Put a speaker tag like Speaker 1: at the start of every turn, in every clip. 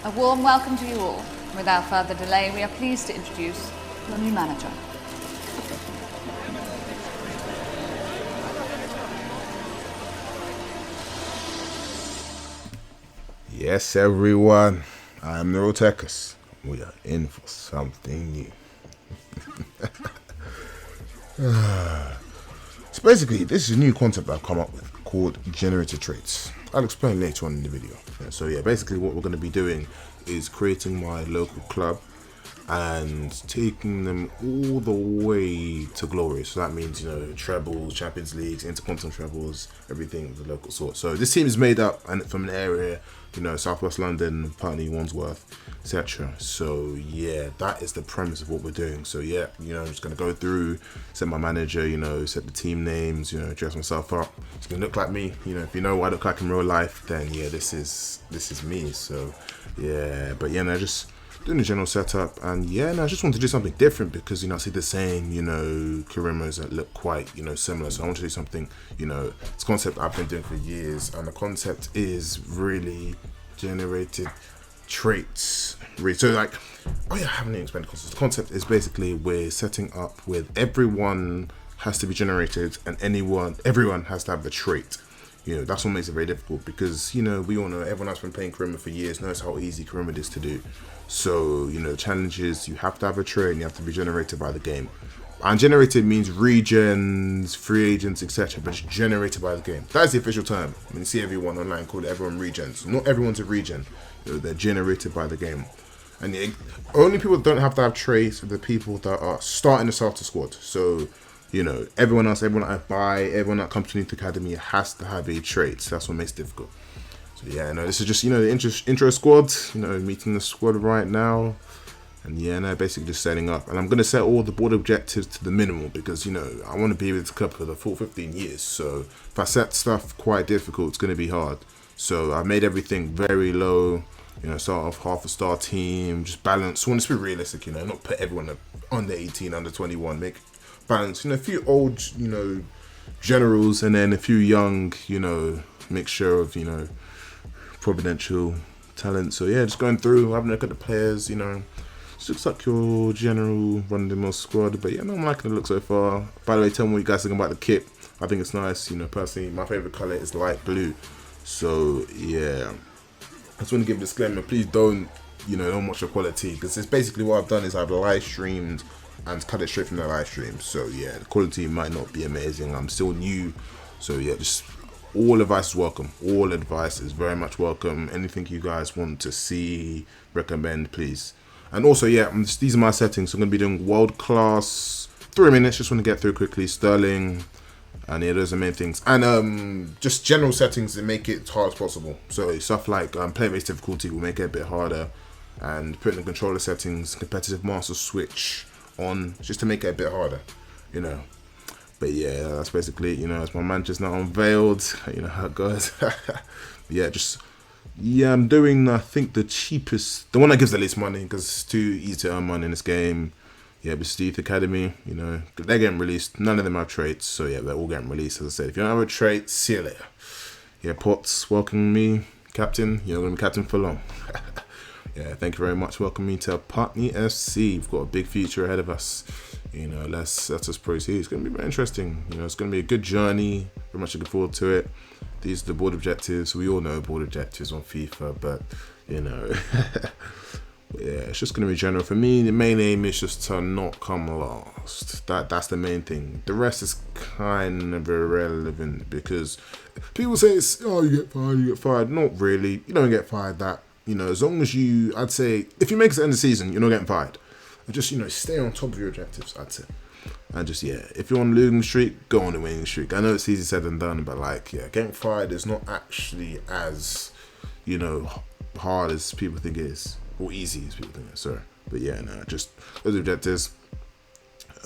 Speaker 1: A warm welcome to you all. Without further delay, we are pleased to introduce your new manager.
Speaker 2: Yes, everyone. I am Neurotechus. We are in for something new. So basically, this is a new concept I've come up with called generator traits. I'll explain later on in the video. So basically what we're going to be doing is creating my local club and taking them all the way to glory. So that means, trebles, Champions Leagues, Intercontinental trebles, everything of the local sort. So this team is made up and from an area, Southwest London, Putney, Wandsworth, etc. So yeah, that is the premise of what we're doing. So yeah, I'm just gonna go through, set my manager, set the team names, dress myself up. It's gonna look like me. If you know what I look like in real life, then yeah, this is me. So yeah, but yeah, just doing the general setup, and yeah, I just want to do something different because I see the same Karimas that look quite similar. So I want to do something, it's a concept I've been doing for years, and the concept is really generated traits. So like, I haven't even explained the concept. The concept is basically we're setting up with everyone has to be generated, and everyone has to have the trait. That's what makes it very difficult because, we all know everyone that's been playing Karima for years knows how easy Karima is to do. So, the challenge is you have to have a trait and you have to be generated by the game. And generated means regions, free agents, etc. But it's generated by the game. That's the official term. You see everyone online called everyone regions. Not everyone's a region. They're generated by the game. And the only people that don't have to have traits are the people that are starting the starter squad. So, everyone else, everyone that I buy, everyone that comes to Youth Academy has to have a trait. So that's what makes it difficult. So yeah, this is just, the intro squad, meeting the squad right now. And yeah, basically just setting up. And I'm going to set all the board objectives to the minimum because, I want to be with the club for the full 15 years. So if I set stuff quite difficult, it's going to be hard. So I made everything very low, start off half a star team, just balance. I want to be realistic, not put everyone under 18, under 21, make balance, a few old, generals and then a few young, mixture of, providential talent. So yeah, just going through, having a look at the players, just looks like your general run-of-the-mill squad. But yeah, I'm liking the look so far. By the way, tell me what you guys think about the kit. I think it's nice, personally, my favorite color is light blue. So yeah, I just want to give a disclaimer, please don't watch the quality because it's basically what I've done is I've live streamed and cut it straight from the live stream. So yeah, the quality might not be amazing. I'm still new. So yeah, just all advice is welcome. All advice is very much welcome. Anything you guys want to see, recommend, please. And also, yeah, these are my settings. So I'm going to be doing world class, 3 minutes, just want to get through quickly. Sterling, and yeah, those are the main things. And just general settings that make it as hard as possible. So stuff like player-based difficulty will make it a bit harder. And putting the controller settings, competitive master switch on, just to make it a bit harder, But yeah, that's basically it, as my manager's now unveiled, how it goes. I'm doing, I think, the cheapest, the one that gives the least money, because it's too easy to earn money in this game. Yeah, but Youth Academy, they're getting released. None of them have traits, so yeah, they're all getting released. As I said, if you don't have a trait, see you later. Yeah, Potts, welcome me, captain. You're going to be captain for long. Yeah, thank you very much. Welcome me to Putney FC. We've got a big future ahead of us. Let's just proceed. It's going to be very interesting. It's going to be a good journey. Very much looking forward to it. These are the board objectives. We all know board objectives on FIFA, but yeah, it's just going to be general. For me, the main aim is just to not come last. That's the main thing. The rest is kind of irrelevant because people say you get fired. Not really. You don't get fired that. As long as I'd say, if you make it to the end of the season, you're not getting fired. Just, stay on top of your objectives, that's it. And just, yeah, if you're on a losing streak, go on a winning streak. I know it's easy said than done, but getting fired is not actually as, hard as people think it is. Or easy as people think it is, sorry. But yeah, just those objectives.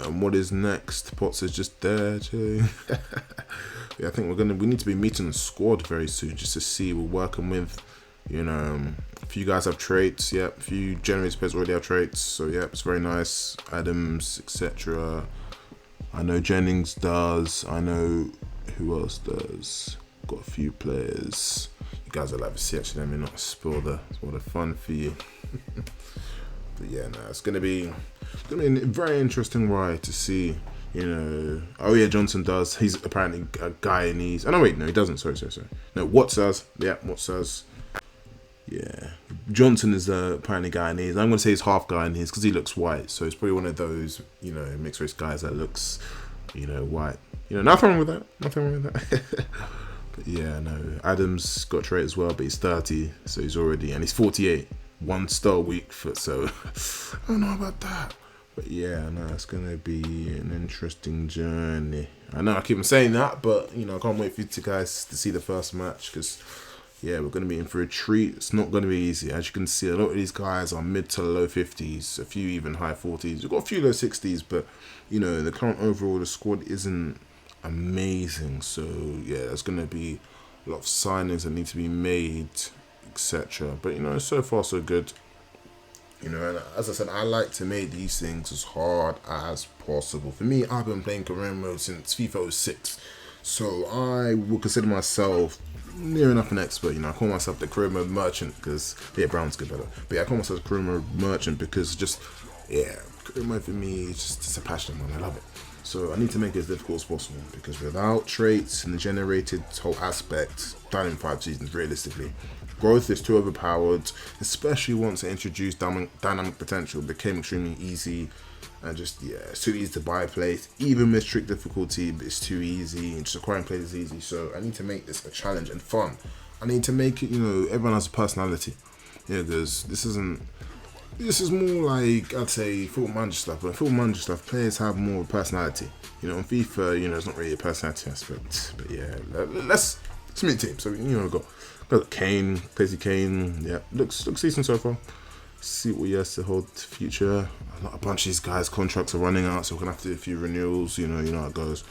Speaker 2: What is next? Potts is just there too. Yeah, I think we need to be meeting the squad very soon just to see we're working with. A few guys have traits, a few generated players already have traits, so it's very nice. Adams, etc. I know Jennings does, I know who else does. Got a few players. you guys will like to see. Actually, let me not spoil the fun for you. But yeah, no, it's gonna be a very interesting ride to see. You know, oh yeah, Johnson does. He's apparently a Guyanese. Oh no, wait, no, he doesn't. Sorry. No, Watts does. Yeah, Watts does. Yeah, Johnson is apparently Guyanese. I'm gonna say he's half Guyanese because he looks white. So he's probably one of those, you know, mixed race guys that looks, you know, white. You know, nothing wrong with that. Nothing wrong with that. But yeah, no, Adams got traded as well, but he's 30, so he's already, and he's 48. 1 star weak foot, so I don't know about that. But yeah, no, it's gonna be an interesting journey. I know I keep on saying that, but you know, I can't wait for you guys to see the first match because yeah, we're gonna be in for a treat. It's not gonna be easy. As you can see, a lot of these guys are mid to low 50s, a few even high 40s. We've got a few low 60s, but you know, the current overall the squad isn't amazing. So yeah, there's gonna be a lot of signings that need to be made, etc. But you know, so far so good. You know, and as I said, I like to make these things as hard as possible. For me, I've been playing career mode since FIFA 06, so I will consider myself near enough an expert. You know, I call myself the career mode merchant because yeah, Brown's good better. But yeah, I call myself the career mode merchant because just yeah, career mode for me is just a passion, man. I love it. So I need to make it as difficult as possible because without traits and the generated whole aspect, done in 5 seasons realistically, growth is too overpowered, especially once it introduced dynamic potential. It became extremely easy and just, yeah, it's too easy to buy plays. Even with strict difficulty, it's too easy and just acquiring plays is easy. So I need to make this a challenge and fun. I need to make it, you know, everyone has a personality. Yeah, because this is more like, I'd say, football manager stuff. But football manager stuff, players have more personality. You know, in FIFA, you know, it's not really a personality aspect. But yeah, let's meet team. So, you know, got Kane, Casey Kane. Yeah, looks decent so far. See what he has to hold to future. A bunch of these guys' contracts are running out, so we're gonna have to do a few renewals. You know how it goes.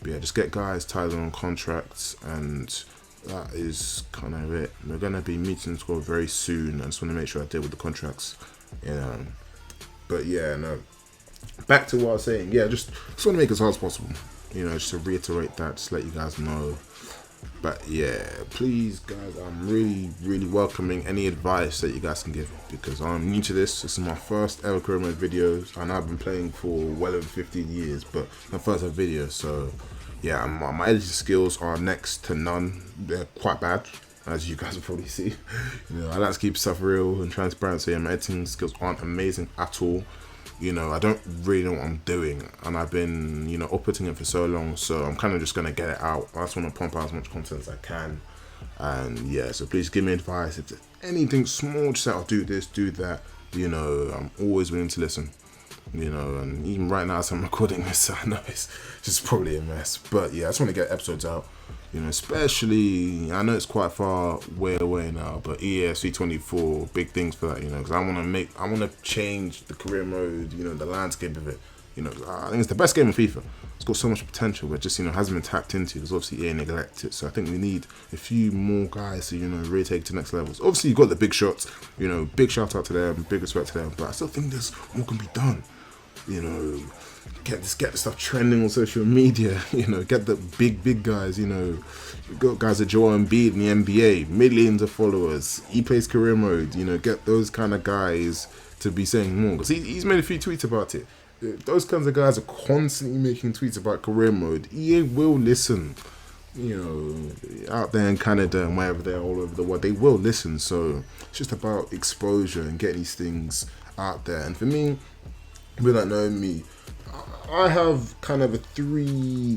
Speaker 2: But yeah, just get guys tied on contracts, and that is kind of it. We're gonna be meeting the squad very soon. I just want to make sure I deal with the contracts. You know, but yeah, no. Back to what I was saying. Yeah, just want to make it as hard as possible. You know, just to reiterate that, just let you guys know. But yeah, please guys, I'm really welcoming any advice that you guys can give because I'm new to this. This is my first ever career mode videos and I've been playing for well over 15 years, but my first ever video. So yeah, my editing skills are next to none. They're quite bad, as you guys will probably see. You know, I like to keep stuff real and transparent, so yeah, my editing skills aren't amazing at all. You know, I don't really know what I'm doing, and I've been, you know, uploading it for so long, so I'm kind of just going to get it out. I just want to pump out as much content as I can, and yeah, so please give me advice. If there's anything small, just say, I'll do this, do that, you know, I'm always willing to listen, you know, and even right now as I'm recording this, I know it's just probably a mess, but yeah, I just want to get episodes out. You know, especially, I know it's quite far way away now, but ESC 24, big things for that, you know, because I want to change the career mode, you know, the landscape of it. You know, I think it's the best game in FIFA. It's got so much potential, but just, you know, hasn't been tapped into because obviously EA neglected. So I think we need a few more guys to, you know, really take it to next levels. Obviously, you've got the big shots, you know, big shout out to them, big respect to them, but I still think there's more can be done. You know, get the stuff trending on social media, you know, get the big guys, you know, you've got guys like Joel Embiid in the NBA, millions of followers, he plays career mode, you know, get those kind of guys to be saying more, because he's made a few tweets about it. Those kinds of guys are constantly making tweets about career mode. EA will listen, you know, out there in Canada and wherever they're all over the world, they will listen. So it's just about exposure and getting these things out there. And for me, people that know me, I have kind of 3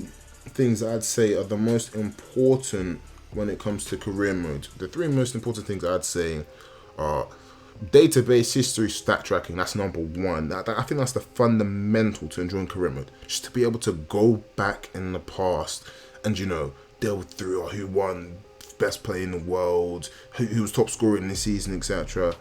Speaker 2: things that I'd say are the most important when it comes to career mode. The 3 most important things I'd say are database history, stat tracking. That's number 1. I think that's the fundamental to enjoying career mode. Just to be able to go back in the past and, you know, delve through who won best player in the world, who was top scorer in this season, etc.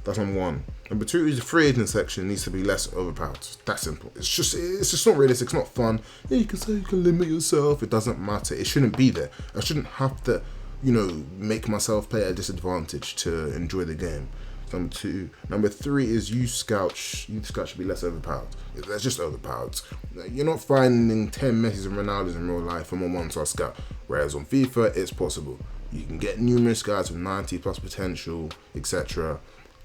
Speaker 2: That's number 1. Number 2 is the free agent section needs to be less overpowered. That simple. It's just not realistic. It's not fun. Yeah, you can say you can limit yourself. It doesn't matter. It shouldn't be there. I shouldn't have to, you know, make myself play at a disadvantage to enjoy the game. Number 2. Number 3 is youth scout should be less overpowered. That's just overpowered. You're not finding 10 Messis and Ronaldos in real life from a 1-star scout. Whereas on FIFA, it's possible. You can get numerous guys with 90 plus potential, etc.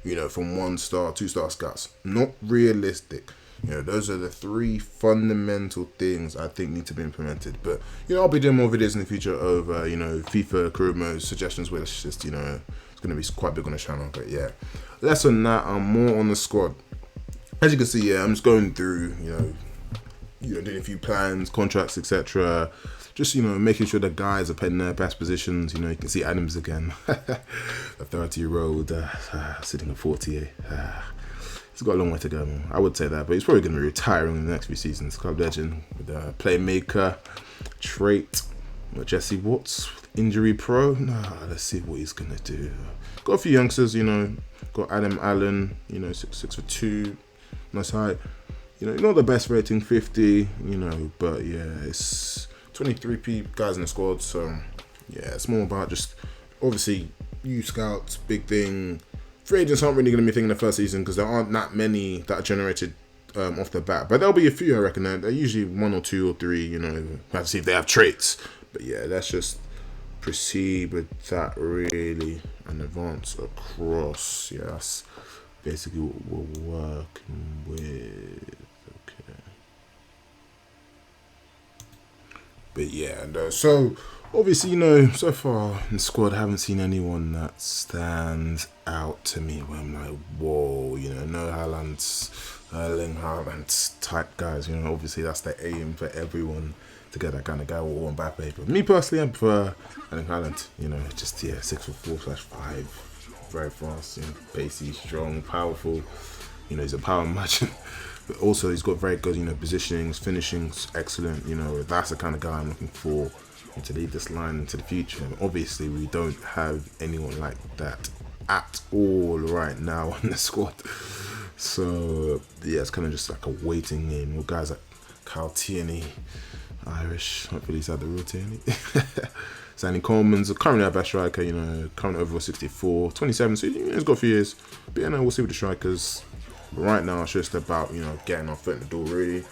Speaker 2: You know, from 1-star, 2-star scouts. Not realistic. You know, those are the 3 fundamental things I think need to be implemented. But, you know, I'll be doing more videos in the future over, you know, FIFA career mode suggestions, where it's just, you know, it's going to be quite big on the channel. But yeah, less on that and more on the squad. As you can see, yeah, I'm just going through, you know, doing a few plans, contracts, etc. Just, you know, making sure the guys are playing their best positions. You know, you can see Adams again, a 30-year-old sitting at 40. He's got a long way to go, man. I would say that, but he's probably going to be retiring in the next few seasons. Club legend with a playmaker trait. Jesse Watts, injury pro. Let's see what he's going to do. Got a few youngsters, you know. Got Adam Allen, you know, 6'2", nice height. You know, not the best rating, 50, you know, but yeah, it's 23 guys in the squad, so yeah, it's more about just, obviously, youth scouts, big thing. Free agents aren't really going to be thinking the first season because there aren't that many that are generated off the bat, but there'll be a few, I reckon. They're usually 1 or 2 or 3, you know, have to see if they have traits, but yeah, let's just proceed with that really and advance across. Yeah, that's basically what we're working with. Okay. But yeah, and, so obviously, you know, so far in the squad, I haven't seen anyone that stands out to me where I'm like, whoa, you know, no Erling Haaland type guys. You know, obviously that's the aim for everyone to get that kind of guy or Mbappe. But me personally, I prefer Erling Haaland. You know, just 6'4/5, very fast, you know, pacey, strong, powerful. You know, he's a power merchant. But also, he's got very good, you know, positionings, finishings, excellent. You know, that's the kind of guy I'm looking for to lead this line into the future. And obviously, we don't have anyone like that at all right now on the squad. So yeah, it's kind of just like a waiting game. With guys like Kyle Tierney, Irish, hopefully he's had the real Tierney. Sandy Coleman's currently our best striker, you know, currently over 64, 27, so you know, he's got a few years. But yeah, no, we'll see with the strikers. But right now, it's just about, you know, getting our foot in the door, really.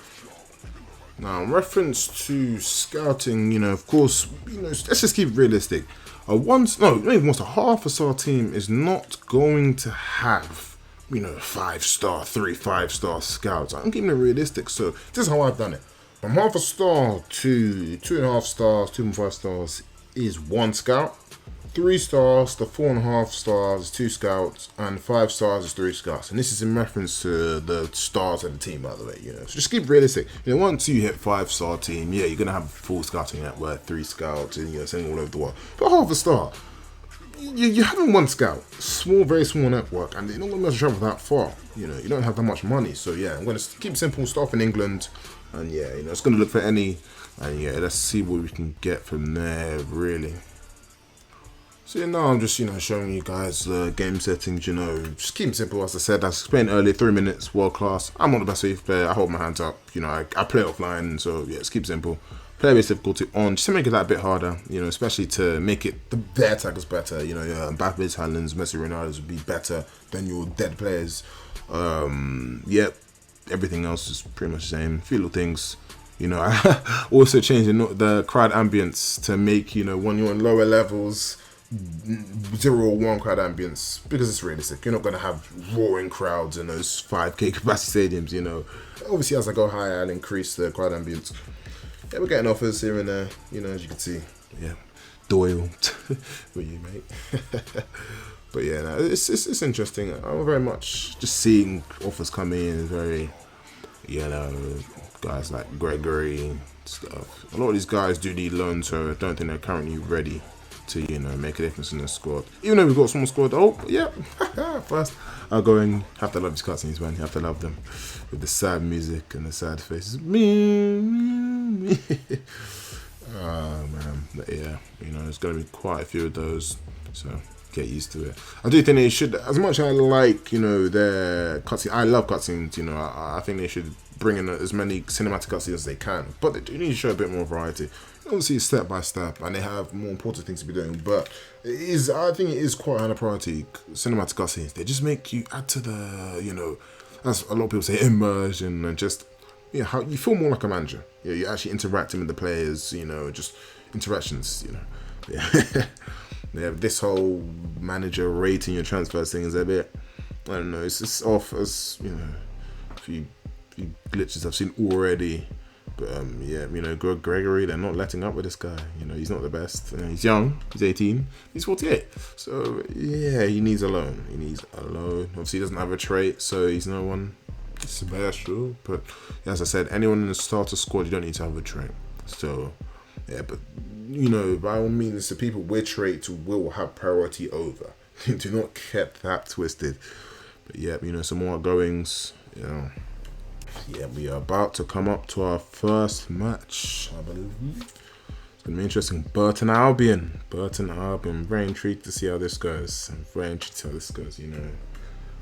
Speaker 2: Now, in reference to scouting, you know, of course, you know, let's just keep it realistic. Not even once, a half-a-star team is not going to have, you know, 5-star, 3 5-star scouts. I'm keeping it realistic, so this is how I've done it. From half a star to 2.5 stars, 2.5 stars is 1 scout. 3 stars to 4.5 stars is 2 scouts, and 5 stars is 3 scouts. And this is in reference to the stars of the team, by the way. You know, so just keep it realistic. You know, once you hit 5-star team, yeah, you're gonna have a full scouting network, 3 scouts, and you're sending all over the world. But half a star, you're having 1 scout, small, very small network, and you're not gonna be able to travel that far. You know, you don't have that much money. So yeah, I'm gonna keep it simple, start in England, and yeah, you know, it's gonna look for any, and yeah, let's see what we can get from there, really. So yeah, now I'm just, you know, showing you guys the game settings, you know, just keep it simple. As I said, I explained earlier, 3 minutes, world class. I'm not the best FIFA player, I hold my hands up, you know, I play offline, so yeah, just keep it simple. Player base difficulty on, just to make it that a bit harder, you know, especially to make it their attackers better, you know, Mbappe's, Haaland's, Messi, Ronaldo's would be better than your dead players. Yep, everything else is pretty much the same, few little things. You know, I also changed the crowd ambience to make, you know, when you're on lower levels, 0 or 1 crowd ambience, because it's realistic. You're not going to have roaring crowds in those 5k capacity stadiums, you know. Obviously, as I go higher, I'll increase the crowd ambience. Yeah, we're getting offers here and there, you know, as you can see. Yeah, Doyle, for you, mate. But yeah, no, it's interesting. I'm very much just seeing offers come in, very, you know, guys like Gregory, stuff. A lot of these guys do need loans, so I don't think they're currently ready to, you know, make a difference in the squad. Even though we've got someone squad, oh, yeah, first, I'll go and have to love these cutscenes, man. You have to love them. With the sad music and the sad faces. Me. Oh, man. But yeah, you know, there's going to be quite a few of those, so get used to it. I do think they should, as much as I like, you know, their cutscenes, I love cutscenes, you know, I think they should bring in as many cinematic cutscenes as they can, but they do need to show a bit more variety. Obviously, step by step, and they have more important things to be doing. But I think it is quite high priority. Cinematic cutscenes, they just make you add to the, you know, as a lot of people say, immersion, and just, you know, how you feel more like a manager. Yeah, you're actually interacting with the players, you know, just interactions, you know. Yeah. Yeah, this whole manager rating your transfers thing is a bit, I don't know, it's just off as, you know, a few glitches I've seen already. But yeah, you know, Gregory, they're not letting up with this guy. You know, he's not the best. He's young, he's 18, he's 48. So yeah, he needs a loan. He needs a loan. Obviously, he doesn't have a trait, so he's no one special. But as I said, anyone in the starter squad, you don't need to have a trait. So yeah, but you know, by all means, the people with traits will have priority over. Do not get that twisted. But yeah, you know, some more outgoings, you know. Yeah, we are about to come up to our first match, I believe. It's going to be interesting. Burton Albion. Very intrigued to see how this goes. I'm very intrigued to see how this goes, you know.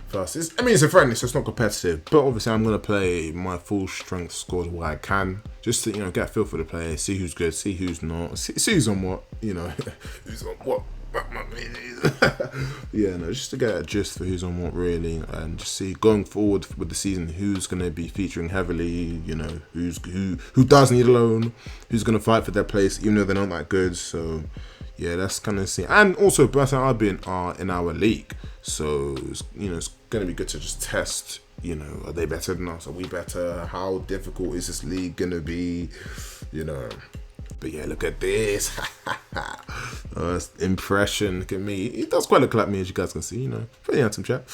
Speaker 2: First, it's a friendly, so it's not competitive. But obviously, I'm going to play my full strength squad where I can. Just to, you know, get a feel for the players, see who's good, see who's not, see who's on what, you know. Who's on what. Yeah, no, just to get a gist for who's on what really, and just see going forward with the season who's going to be featuring heavily, you know, who does need a loan, who's going to fight for their place even though they're not that good. So yeah, that's kind of see. And also Burton Albion are in our league, so you know, it's going to be good to just test, you know, are they better than us, are we better, how difficult is this league going to be, you know. But yeah, look at this. Impression. Look at me. He does quite look like me, as you guys can see, you know. Pretty handsome chap.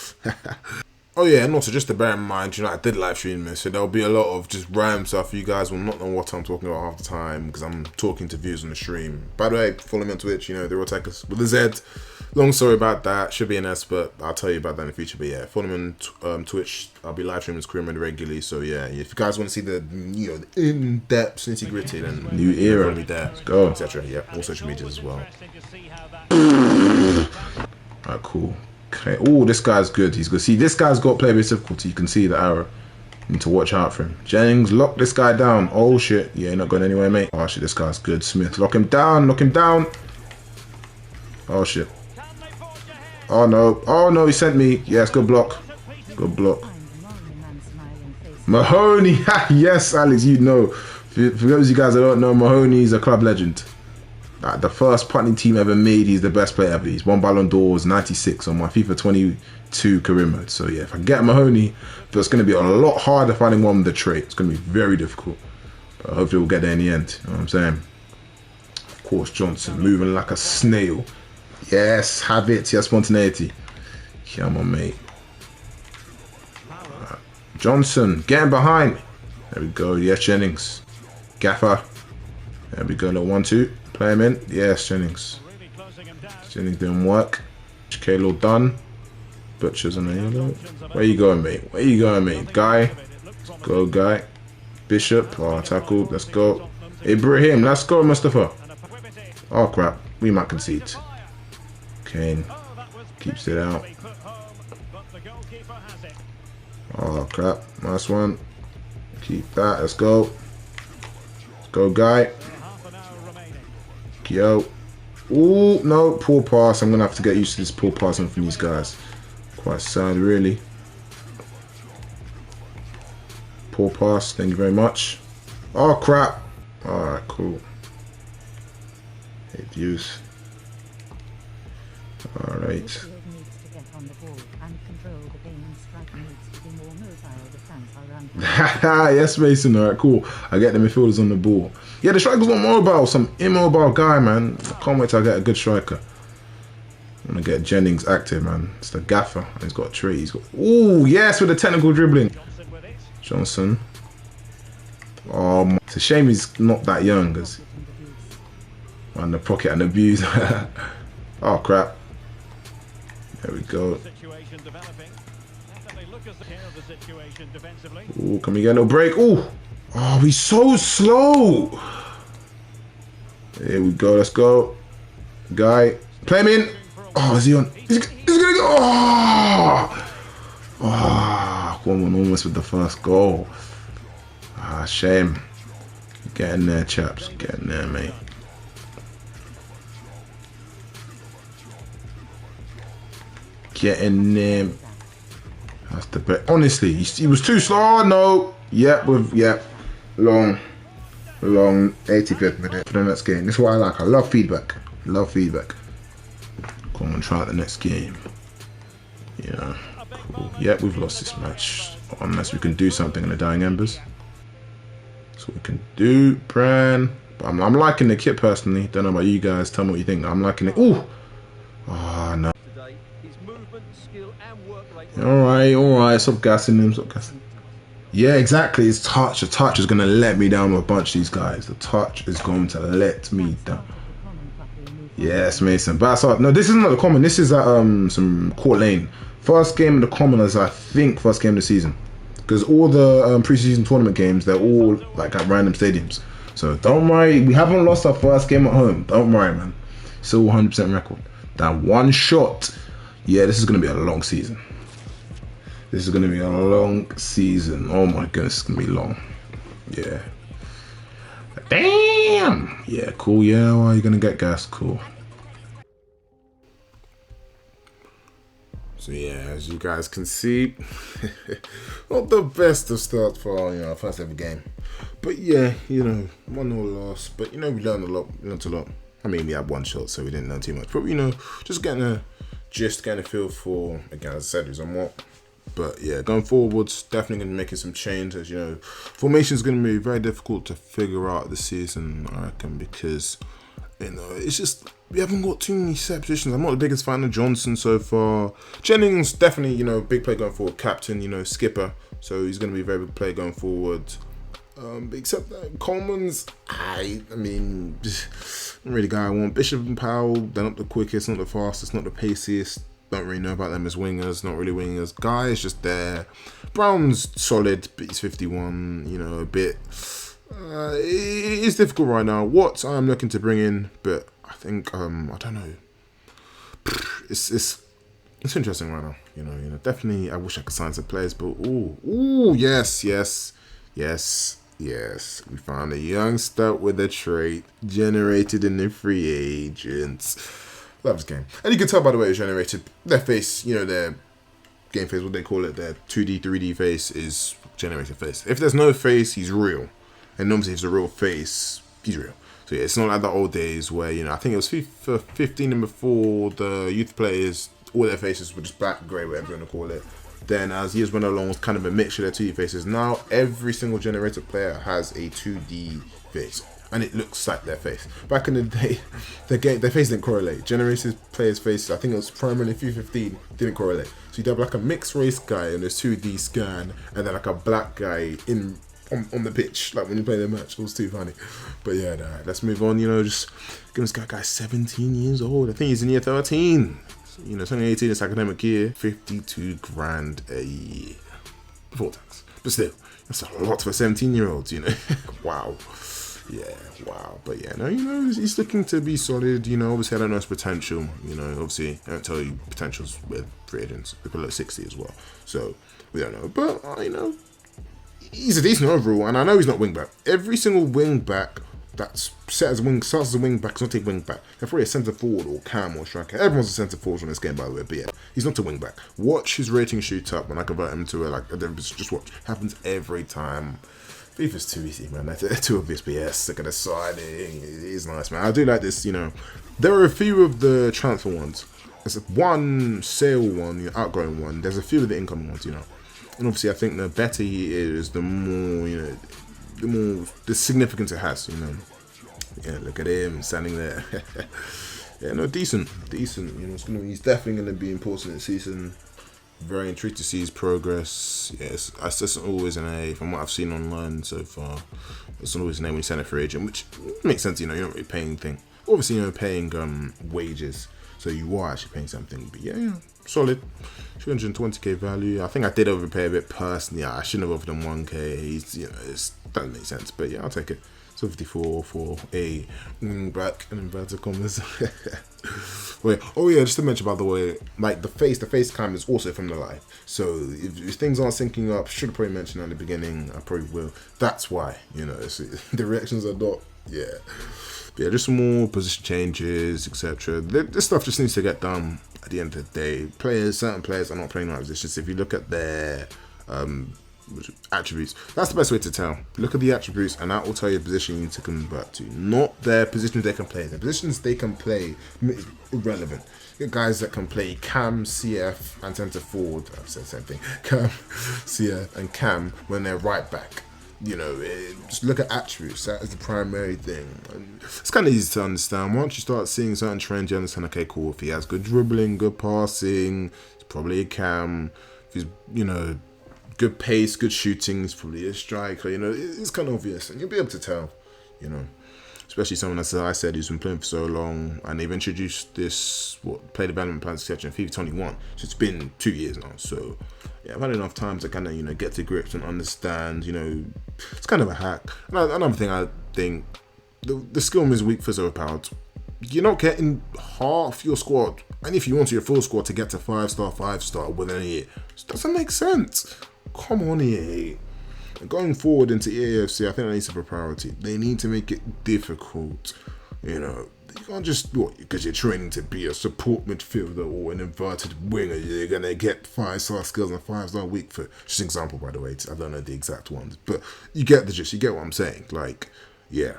Speaker 2: Oh yeah, and also just to bear in mind, you know, I did live stream this, so there'll be a lot of just random stuff. You guys will not know what I'm talking about half the time because I'm talking to viewers on the stream. By the way, follow me on Twitch, you know, the Real Attackers with a Z. Long story about that. Should be an S, but I'll tell you about that in the future. But yeah, follow me on Twitch. I'll be live streaming Scream regularly. So yeah, if you guys want to see the, you know, the in-depth nitty gritty, then
Speaker 3: new era,
Speaker 2: follow me there.
Speaker 3: Let's go,
Speaker 2: etc. Yeah, all social medias as well.
Speaker 3: Alright, cool. Okay. Oh, this guy's good. He's good. See, this guy's got player base difficulty. You can see the arrow. You need to watch out for him. Jennings, lock this guy down. Oh shit. Yeah, not going anywhere, mate. Oh shit, this guy's good. Smith, lock him down. Lock him down. Oh shit. Oh no. Oh no, he sent me. Yes, good block. Good block. Mahoney. Yes, Alex, you know. For those of you guys that don't know, Mahoney's a club legend. The first Putney team ever made, he's the best player ever. He's won Ballon d'Ors, 96 on my FIFA 22 career mode. So yeah, if I get Mahoney, it's going to be a lot harder finding one with the trait. It's going to be very difficult. But hopefully we'll get there in the end. You know what I'm saying? Of course, Johnson, moving like a snail. Yes, have it. Yes, spontaneity. Come on, mate. Johnson, getting behind me. There we go. Yes, Jennings. Gaffer. There we go. Little 1-2. Play him in. Yes, Jennings. Jennings doing work. Kalo done. Butcher's on the yellow. Where you going, mate? Where you going, mate? Guy. Let's go, Guy. Bishop. Oh, tackled. Let's go. Ibrahim. Let's go, Mustafa. Oh, crap. We might concede. Kane. Keeps it out. Oh, crap. Nice one. Keep that. Let's go. Let's go, Guy. Yo. Ooh, no. Poor pass. I'm going to have to get used to this poor passing from these guys. Quite sad, really. Poor pass. Thank you very much. Oh, crap. Alright, cool. Hit use. Alright. Yes, Mason. Alright, cool. I get the midfielders on the ball. Yeah, the striker's not mobile. Some immobile guy, man. I can't wait till I get a good striker. I'm gonna get Jennings active, man. It's the gaffer. He's got a tree. He's got. Ooh, yes, with the technical dribbling. Johnson. Oh, man. It's a shame he's not that young, because man, the pocket and abuse. Oh crap. There we go. Ooh, can we get no break? Ooh. Oh, he's so slow. Here we go. Let's go. Guy. Play him in. Oh, is he on? He's gonna go. Oh. Oh, 1-1 almost with the first goal. Ah, shame. Get in there, chaps. Get in there, mate. Get in there. That's the best. Honestly, he was too slow. Oh, no. Yep, long 85th minute for the next game. This is what I like. I love feedback. Go on, try out the next game. Yeah. Cool. Yeah, we've lost this match. Unless we can do something in the Dying Embers. That's what we can do, Bran. But I'm liking the kit personally. Don't know about you guys. Tell me what you think. I'm liking it. Ooh! Oh, no. Alright. Stop gassing him. Stop gassing. Yeah, exactly. It's touch. The touch is going to let me down with a bunch of these guys. The touch is going to let me down. Yes, Mason. But no, this isn't the common. This is at some Court Lane. First game of the commoners, I think. First game of the season. Because all the pre-season tournament games, they're all like at random stadiums. So don't worry. We haven't lost our first game at home. Don't worry, man. Still 100% record. That one shot. Yeah, this is going to be a long season. This is going to be a long season. Oh my goodness, it's going to be long. Yeah. Damn. Yeah, cool. Yeah, well, you're going to get gas. Cool.
Speaker 2: So yeah, as you guys can see, not the best of start for our first ever game. But yeah, 1-0 loss. But we learned a lot. I mean, we had one shot, so we didn't learn too much. But just getting a feel for, again, as I said, who's on what. But yeah, going forwards, definitely going to be making some changes. Formation is going to be very difficult to figure out this season, I reckon, because it's just we haven't got too many set positions. I'm not the biggest fan of Johnson so far. Jennings definitely, big play going forward, captain, skipper, so he's going to be a very big play going forward. Except that Coleman's, I mean, not really the guy I want. Bishop and Powell, they're not the quickest, not the fastest, not the paciest. Don't really know about them as wingers, not really wingers. Guy is just there. Brown's solid, but he's 51, a bit. It is difficult right now. What I'm looking to bring in, but I think, I don't know. It's interesting right now, Definitely, I wish I could sign some players, but yes. We found a youngster with a trait generated in the free agents. Love this game. And you can tell by the way it's generated. Their face, their game face, what they call it, their 2D, 3D face is generated face. If there's no face, he's real. And obviously if it's a real face, he's real. So yeah, it's not like the old days where, I think it was FIFA 15 and before, the youth players, all their faces were just black, grey, whatever you want to call it. Then as years went along, it was kind of a mixture of their 2D faces. Now every single generated player has a 2D face. And it looks like their face. Back in the day, their face didn't correlate. Generated players' faces, I think it was primarily FIFA 15, didn't correlate. So you'd have like a mixed race guy in this 2D scan, and then like a black guy on the pitch, like when you play the match. It was too funny. But yeah, let's move on. Just give this guy 17 years old. I think he's in year 13. It's only 18 this academic year. 52 grand a year before tax. But still, that's a lot for a 17-year-old. Wow. Yeah, wow. But yeah, he's looking to be solid. Obviously, I don't know his potential. Obviously, I don't tell you potentials with free agents. People below 60 as well. So, we don't know. But, he's a decent overall. And I know he's not wing back. Every single wing back that's set as a wing, starts as a wing back, is not a wing back. They're probably a centre forward or cam or striker. Everyone's a centre forward on this game, by the way. But yeah, he's not a wing back. Watch his rating shoot up when I convert him to just watch. Happens every time. FIFA's too easy, man. They're too obvious, but yes, look at the signing. It is nice, man. I do like this, There are a few of the transfer ones. There's one sale one, outgoing one. There's a few of the incoming ones, And obviously, I think the better he is, the more, the significance it has, Yeah, look at him standing there. Yeah, no, decent. He's definitely going to be important this season. Very intrigued to see his progress. Yes, that's always an A from what I've seen online so far. It's always an A when you sign a free agent, which makes sense. You're not really paying anything. Obviously, paying wages, so you are actually paying something. But yeah, solid. 220k value. I think I did overpay a bit personally. I shouldn't have offered him 1k. He's, it doesn't make sense. But yeah, I'll take it. 54 for a wing back in inverted commas. Wait, just to mention, by the way, like the face cam is also from the live. So if things aren't syncing up, should have probably mentioned at the beginning. I probably will. That's why, the reactions are not, yeah. But yeah, just some more position changes, etc. This stuff just needs to get done at the end of the day. Certain players are not playing the right positions. If you look at their attributes. That's the best way to tell. Look at the attributes, and that will tell you the position you need to convert to. Not their positions they can play. The positions they can play is irrelevant. You get guys that can play Cam, CF, and centre forward. I've said the same thing. Cam, CF, and Cam when they're right back. You know, just look at attributes. That is the primary thing. And it's kind of easy to understand. Once you start seeing certain trends, you understand, okay, cool. If he has good dribbling, good passing, it's probably a Cam. If he's, you know, good pace, good shooting, he's probably a striker. You know, it's kind of obvious. And you'll be able to tell, you know. Especially someone, as I said, who's been playing for so long. And they've introduced this, play development plans, etc. in FIFA 21. So it's been 2 years now. So, yeah, I've had enough time to kind of, you know, get to grips and understand, you know, it's kind of a hack. Another thing I think, the skill is weak for overpowered. You're not getting half your squad, and if you want your full squad to get to 5-star within a year, it doesn't make sense. Come on, EA. Going forward into EAFC, I think that needs to be a priority. They need to make it difficult, you know. You can't just, because you're training to be a support midfielder or an inverted winger, you're going to get 5-star skills and 5-star weak foot. Just an example, by the way. I don't know the exact ones. But you get the gist. You get what I'm saying. Like, yeah.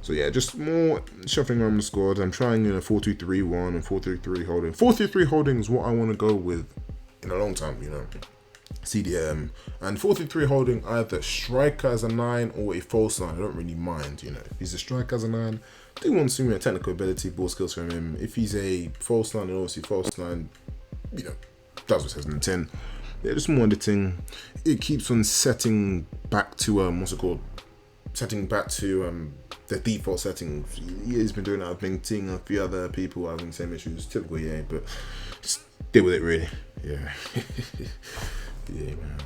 Speaker 2: So, yeah, just more shuffling around the squad. I'm trying, you know, 4-2-3-1 and 4-3-3 holding. 4-3-3 holding is what I want to go with in a long time, you know. CDM. And 4-3-3 holding either striker as a 9 or a false 9. I don't really mind, you know. If he's a striker as a 9, I do want some technical ability, ball skills from him. If he's a false 9, and obviously false 9, you know, does what it says in the 10. Yeah, just more editing. It keeps on setting back to, what's it called? Setting back to the default settings. He's been doing that. I've been seeing a few other people having the same issues. Typical, yeah, but just deal with it, really. Yeah. Yeah, man.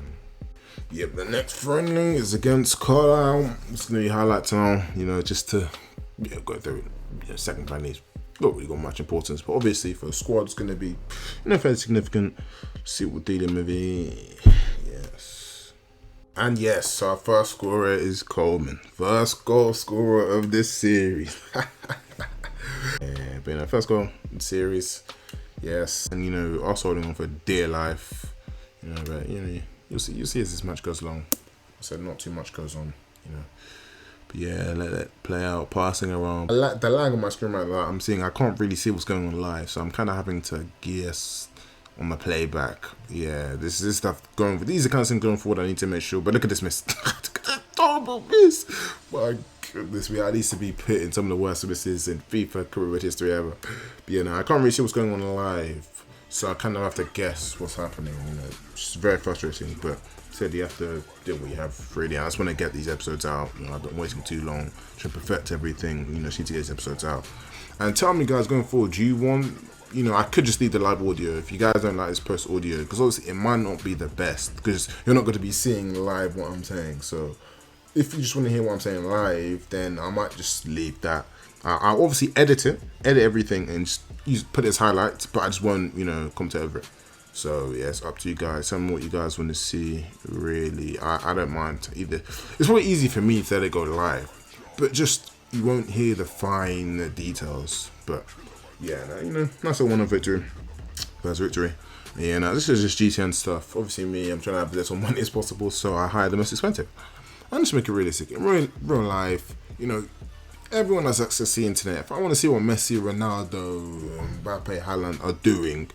Speaker 2: Yep, the next friendly is against Carlisle. It's going to be highlight time, you know, just to go through it. Yeah, second friendly is not really got much importance, but obviously for the squad, it's going to be, you know, fairly significant. See what we're dealing with here. Yes. And yes, our first scorer is Coleman. First goal scorer of this series. Yeah, but first goal in the series. Yes. And, you know, us holding on for dear life. You know, but you know, you'll see as this match goes along. I said not too much goes on, you know. But yeah, let it play out, passing around. The lag on my screen right now, I'm seeing, I can't really see what's going on live, so I'm kind of having to guess on the playback. Yeah, this is stuff going. These are kind of things going forward. I need to make sure. But look at this miss. Horrible miss. My goodness, that needs to be put in some of the worst misses in FIFA career history ever. But yeah, no, I can't really see what's going on live. So I kind of have to guess what's happening, you know, which is very frustrating, but said you have to do what you have really. I just want to get these episodes out, you know, I've been waiting too long to perfect everything, you know, see to get these episodes out. And tell me, guys, going forward, do you want, you know, I could just leave the live audio if you guys don't like this post audio, because obviously it might not be the best, because you're not going to be seeing live what I'm saying. So if you just want to hear what I'm saying live, then I might just leave that. I'll obviously edit everything and just put it as highlights, but I just won't, you know, comment over it. So yeah, it's up to you guys. Tell me what you guys want to see. Really, I don't mind either. It's probably easy for me to let it go live, but just you won't hear the fine details. But yeah, no, you know, that's a one-off victory. First victory. Yeah, no, this is just GTN stuff. Obviously, I'm trying to have this on money as possible, so I hired the most expensive. I'm just make it realistic. In real life, you know. Everyone has access to the internet. If I want to see what Messi, Ronaldo, Mbappe, Haaland are doing,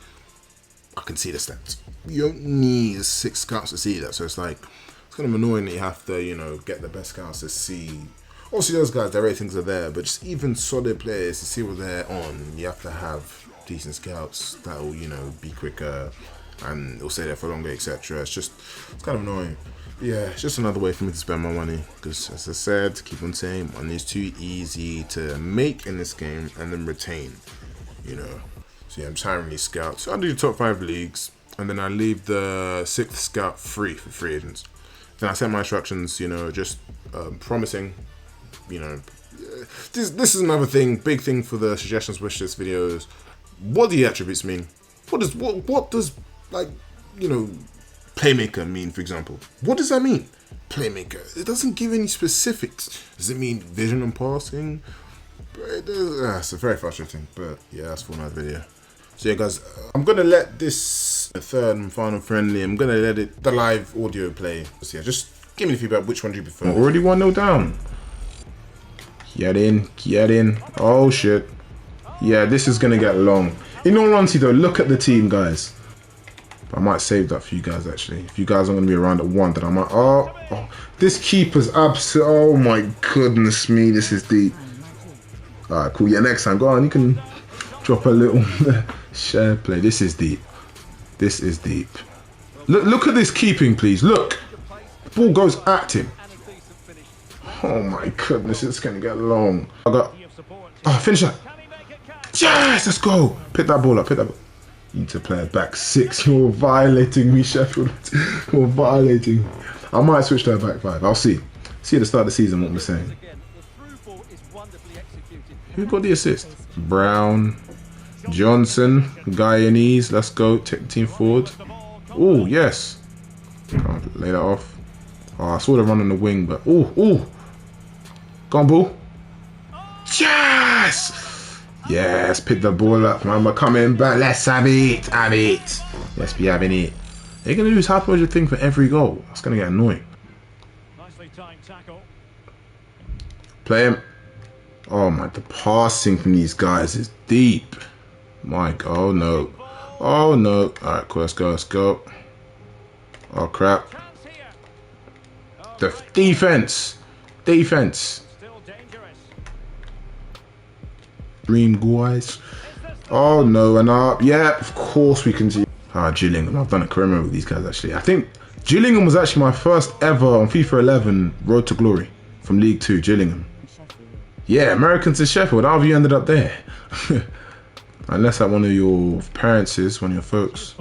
Speaker 2: I can see the stats. You don't need 6 scouts to see that. So it's like, it's kind of annoying that you have to, you know, get the best scouts to see. Obviously, those guys, their ratings are there, but just even solid players to see what they're on, you have to have decent scouts that will, you know, be quicker and will stay there for longer, etc. It's kind of annoying. Yeah, it's just another way for me to spend my money, because as I said, keep on saying, money is too easy to make in this game and then retain, you know. So yeah, I'm just hiring these scouts. I do the top 5 leagues, and then I leave the 6th scout free for free agents. Then I send my instructions, you know, just promising, you know. This is another thing, big thing for the suggestions, wishlist videos. What do the attributes mean? What does like, you know, playmaker mean, for example? What does that mean? Playmaker. It doesn't give any specifics. Does it mean vision and passing? It's very frustrating, but yeah, that's for another video. So yeah, guys, I'm gonna let this third and final friendly. I'm gonna let the live audio play. So yeah, just give me the feedback. Which one do you prefer?
Speaker 3: Already 1-0 down. Get in. Oh shit. Yeah, this is gonna get long. In all honesty though, look at the team, guys. I might save that for you guys actually. If you guys aren't gonna be around at 1, then I might. Oh, this keeper's absolute. Oh my goodness me, this is deep. Alright, cool. Yeah, next time, go on. You can drop a little share play. This is deep. This is deep. Look at this keeping, please. Look, the ball goes at him. Oh my goodness, it's gonna get long. I got. Oh, finish that. Yes, let's go. Pick that ball up. Pick that ball. You need to play a back 6. You're violating me, Sheffield. You're violating. I might switch to a back 5. I'll see. See at the start of the season what we're saying. Who got the assist? Brown, Johnson, Guyanese. Let's go. Take the team forward. Oh, yes. I'll lay that off. Oh, I saw the run on the wing, but oh. Go on, ball. Yes! Yes, pick the ball up, man. We're coming back. Let's have it. Have it. Let's be having it. They're going to lose half a thing for every goal. That's going to get annoying.
Speaker 4: Nicely timed tackle.
Speaker 3: Play him. Oh, my. The passing from these guys is deep. My God. Oh, no. Oh, no. All right, cool. Let's go. Let's go. Oh, crap. The defense. Defense. Dream guys. Oh no, and up. Yeah, of course we can see. Gillingham. I've done a career with these guys actually. I think Gillingham was actually my first ever on FIFA 11 Road to Glory from League 2. Gillingham. Yeah, Americans in Sheffield. How have you ended up there? Unless like one of your parents is, one of your folks.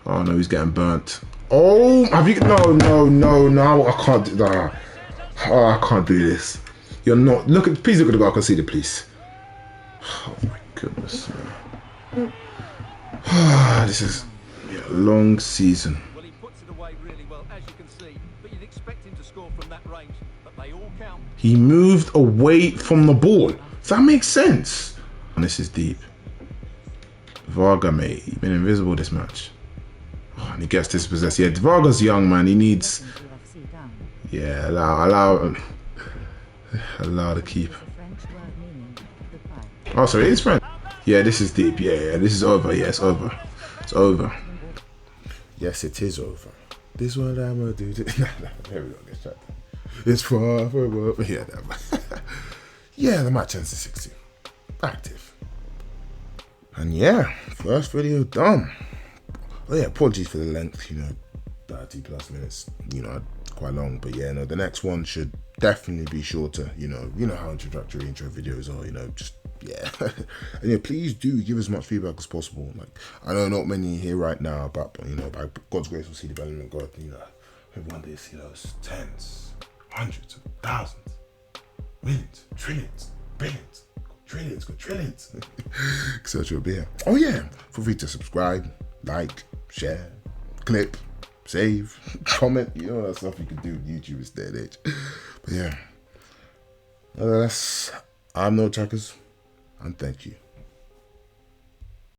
Speaker 3: Oh no, he's getting burnt. Oh, have you? No. I can't do that. Oh, I can't do this. You're not. Look at. Please look at the goal. I can see the police. Oh my goodness. This is a long season.
Speaker 4: Well, he puts it away really well, as you can see, but you'd expect him to score from that range, but they all count.
Speaker 3: He moved away from the ball. Does that make sense? And this is deep. Varga, mate, he's been invisible this match. Oh, and he gets dispossessed. Yeah, Varga's young, man. He needs. Yeah, allow the keep. Oh, sorry, it's French. Yeah, this is deep. Yeah, this is over. Yeah, it's over. It's over.
Speaker 2: Yes, it is over. This is what I'm gonna do. Here we go. Get shot. It's far. Yeah, yeah, the match ends in 60. Active. And yeah, first video done. Oh yeah, apologies for the length. 30+ minutes. Quite long, but yeah, no, the next one should definitely be shorter. You know how introductory intro videos are. Just yeah. And yeah, please do give as much feedback as possible. Like, I know not many here right now, but by God's grace we'll see development. God, maybe one day see those tens, hundreds of thousands, millions, trillions, billions, trillions, etc. But yeah, oh yeah, feel free to subscribe, like, share, clip, save, comment, that stuff you can do with YouTube this day and age. But yeah, nevertheless, I'm No Trackers, and thank you.